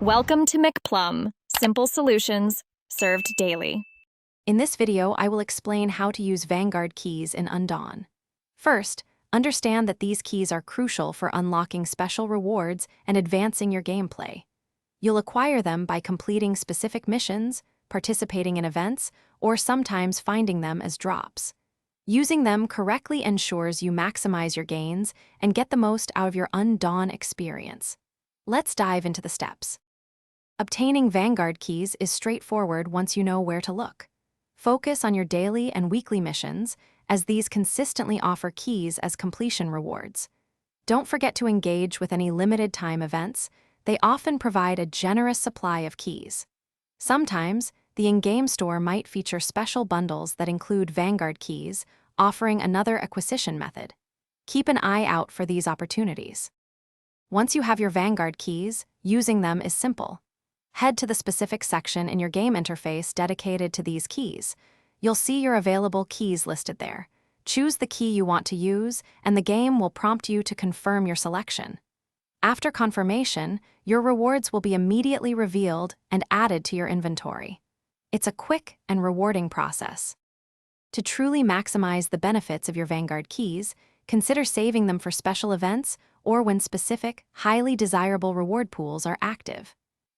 Welcome to McPlum, simple solutions served daily. In this video, I will explain how to use Vanguard keys in Undawn. First, understand that these keys are crucial for unlocking special rewards and advancing your gameplay. You'll acquire them by completing specific missions, participating in events, or sometimes finding them as drops. Using them correctly ensures you maximize your gains and get the most out of your Undawn experience. Let's dive into the steps. Obtaining Vanguard keys is straightforward once you know where to look. Focus on your daily and weekly missions, as these consistently offer keys as completion rewards. Don't forget to engage with any limited-time events. They often provide a generous supply of keys. Sometimes, the in-game store might feature special bundles that include Vanguard keys, offering another acquisition method. Keep an eye out for these opportunities. Once you have your Vanguard keys, using them is simple. Head to the specific section in your game interface dedicated to these keys. You'll see your available keys listed there. Choose the key you want to use, and the game will prompt you to confirm your selection. After confirmation, your rewards will be immediately revealed and added to your inventory. It's a quick and rewarding process. To truly maximize the benefits of your Vanguard keys, consider saving them for special events or when specific, highly desirable reward pools are active.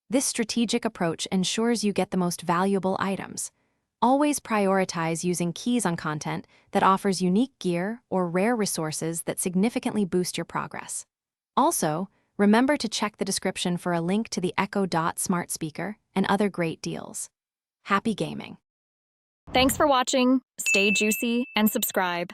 This strategic approach ensures you get the most valuable items. Always prioritize using keys on content that offers unique gear or rare resources that significantly boost your progress. Also, remember to check the description for a link to the Echo Dot smart speaker and other great deals. Happy gaming! Thanks for watching, stay juicy, and subscribe.